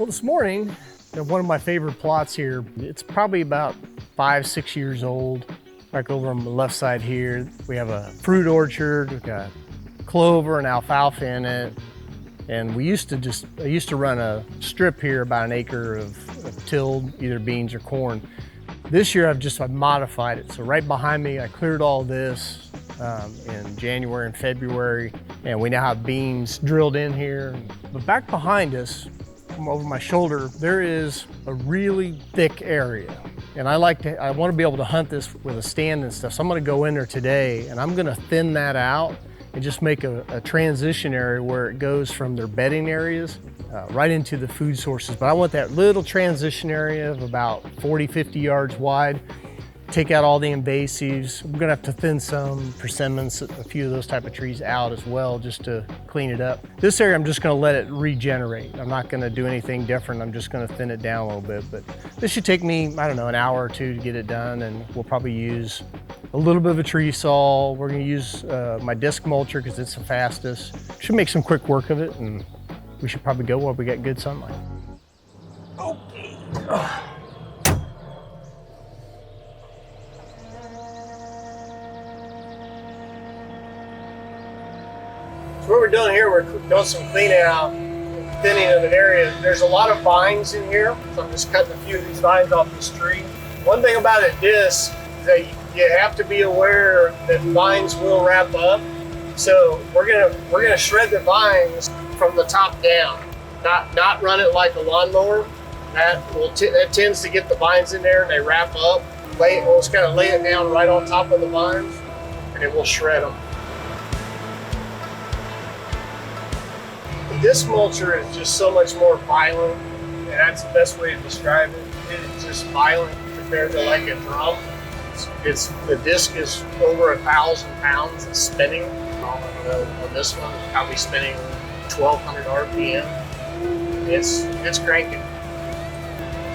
Well, this morning, one of my favorite plots here, it's probably about 5-6 years old. Back over on the left side here, we have a fruit orchard. We've got clover and alfalfa in it. And I used to run a strip here, about an acre of tilled, either beans or corn. This year I've modified it. So right behind me, I cleared all this in January and February, and we now have beans drilled in here. But back behind us, over my shoulder, there is a really thick area. And I want to be able to hunt this with a stand and stuff. So I'm gonna go in there today and I'm gonna thin that out and just make a transition area where it goes from their bedding areas right into the food sources. But I want that little transition area of about 40-50 yards wide. Take out all the invasives. We're gonna have to thin some persimmons, a few of those type of trees out as well, just to clean it up. This area, I'm just gonna let it regenerate. I'm not gonna do anything different. I'm just gonna thin it down a little bit. But this should take me, I don't know, an hour or two to get it done, and we'll probably use a little bit of a tree saw. We're gonna use my disc mulcher because it's the fastest. Should make some quick work of it, and we should probably go while we got good sunlight. Okay. What we're doing here, we're doing some cleaning out, thinning of an area. There's a lot of vines in here, so I'm just cutting a few of these vines off this tree. One thing about a disc is that you have to be aware that vines will wrap up. So we're gonna shred the vines from the top down, not run it like a lawnmower. That tends to get the vines in there and they wrap up. We'll just kind of lay it down right on top of the vines, and it will shred them. This mulcher is just so much more violent, and that's the best way to describe it. It's just violent compared to like a drum. The disc is over 1,000 pounds. It's spinning. On this one, it's probably spinning 1,200 RPM. It's cranking.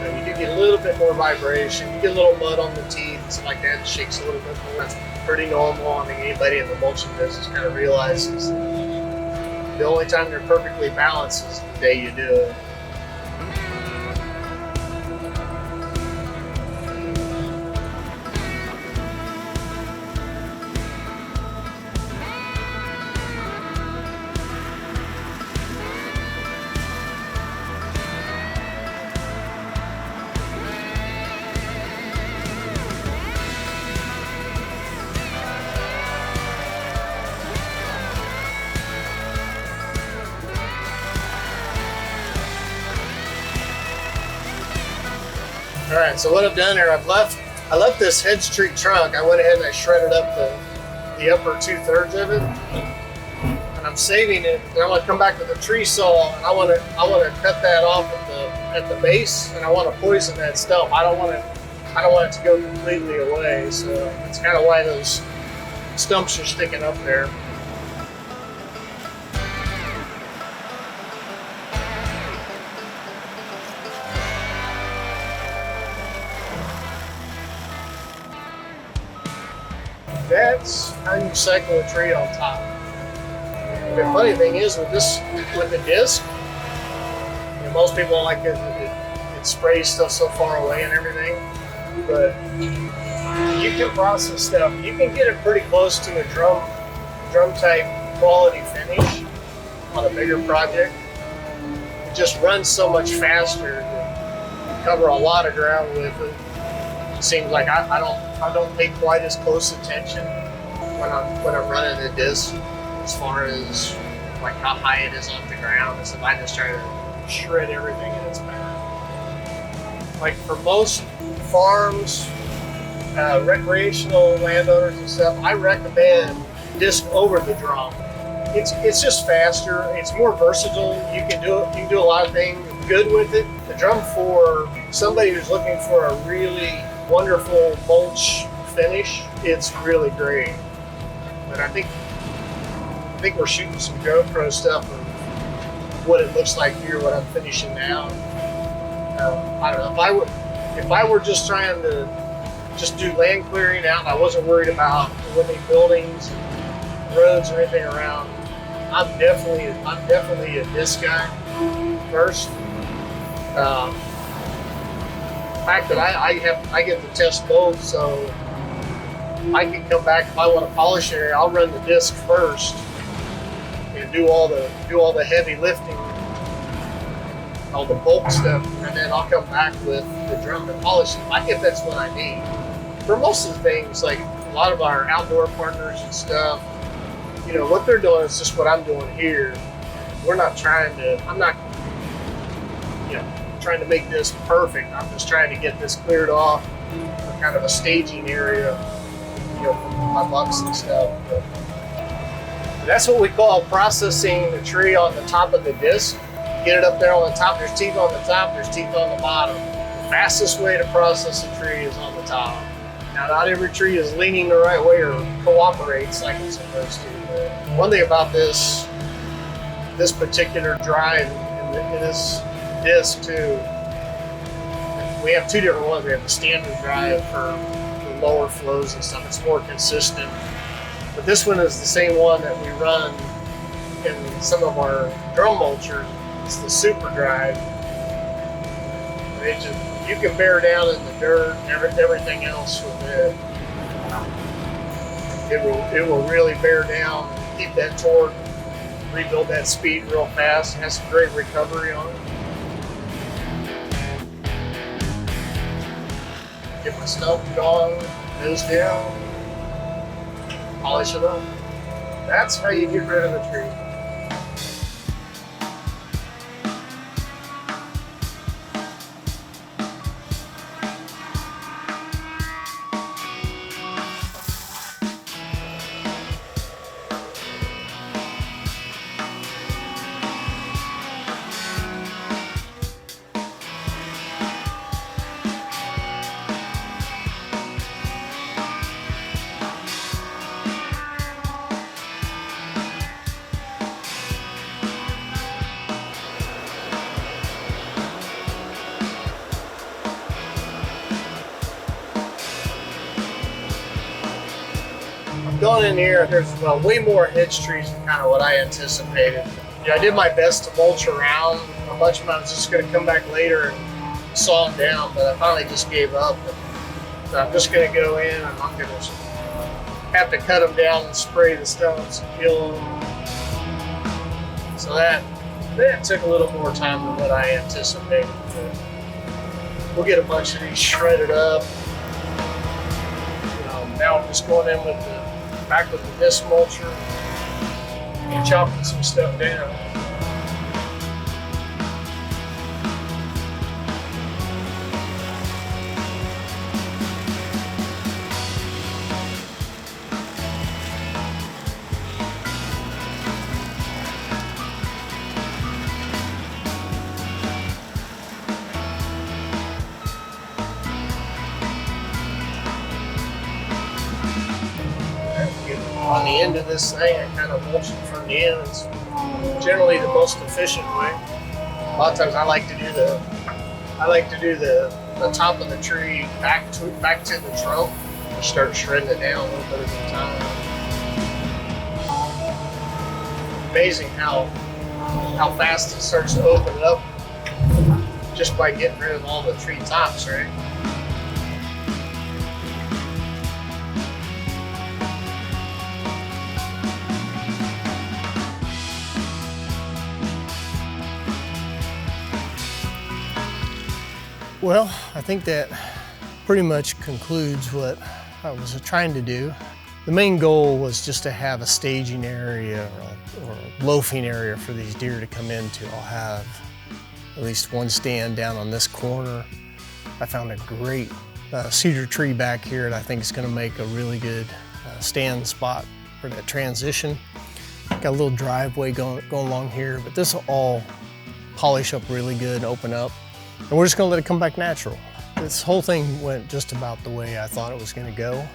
So you do get a little bit more vibration. You get a little mud on the teeth and stuff like that. It shakes a little bit more. That's pretty normal. I mean, anybody in the mulching business kind of realizes the only time they're perfectly balanced is the day you do it. All right, so what I've done here, I left this hedge tree trunk. I went ahead and I shredded up the upper 2/3 of it, and I'm saving it. And I want to come back with a tree saw, and I want to cut that off at the base, and I want to poison that stump. I don't want it to go completely away. So that's kind of why those stumps are sticking up there. That's how you cycle a tree on top. The funny thing is with the disc, most people don't like it sprays stuff so far away and everything, but you can process stuff. You can get it pretty close to a drum type quality finish on a bigger project. It just runs so much faster to cover a lot of ground with it. It seems like I don't pay quite as close attention when I'm running a disc as far as like how high it is off the ground, as if I just try to shred everything in its path. Like for most farms, recreational landowners and stuff, I recommend disc over the drum. It's just faster. It's more versatile. You can do a lot of things good with it. The drum, for somebody who's looking for a really wonderful mulch finish, it's really great. But I think we're shooting some GoPro stuff of what it looks like here, what I'm finishing now. I don't know, if I were just trying to just do land clearing out, I wasn't worried about any buildings and roads or anything around, I'm definitely a disc guy first. The fact that I get to test both, so I can come back if I want to polish it. I'll run the disc first and do all the heavy lifting, all the bulk stuff, and then I'll come back with the drum to polish it if that's what I need. For most of the things, like a lot of our outdoor partners and stuff, you know, what they're doing is just what I'm doing here. I'm not, you know, trying to make this perfect. I'm just trying to get this cleared off for kind of a staging area, you know, for my bucks and stuff. But that's what we call processing the tree on the top of the disc. Get it up there on the top. There's teeth on the top, there's teeth on the bottom. The fastest way to process a tree is on the top. Now, not every tree is leaning the right way or cooperates like it's supposed to. But one thing about this particular drive in this disc too, we have two different ones. We have the standard drive for the lower flows and stuff. It's more consistent. But this one is the same one that we run in some of our drum mulchers. It's the super drive. You can bear down in the dirt and everything else with it. It will really bear down, keep that torque, rebuild that speed real fast. It has some great recovery on it. Get my stuff going, nose down, polish it up. That's how you get rid of a tree. Going in here, there's way more hedge trees than kind of what I anticipated. I did my best to mulch around a bunch of them. I was just going to come back later and saw them down, but I finally just gave up. So I'm just going to go in and I'm going to have to cut them down and spray the stumps and kill them. So that took a little more time than what I anticipated. But we'll get a bunch of these shredded up. Now I'm just going in with back with the disc mulcher and chopping some stuff down. On the end of this thing, I kind of mulch it from the end. It's generally the most efficient way. A lot of times I like to do the top of the tree back to the trunk and start shredding it down a little bit at a time. Amazing how fast it starts to open up just by getting rid of all the tree tops, right? Well, I think that pretty much concludes what I was trying to do. The main goal was just to have a staging area or a loafing area for these deer to come into. I'll have at least one stand down on this corner. I found a great cedar tree back here that I think is going to make a really good stand spot for that transition. Got a little driveway going along here, but this will all polish up really good and open up. And we're just gonna let it come back natural. This whole thing went just about the way I thought it was gonna go.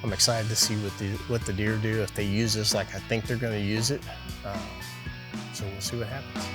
I'm excited to see what the deer do if they use this like I think they're gonna use it. So we'll see what happens.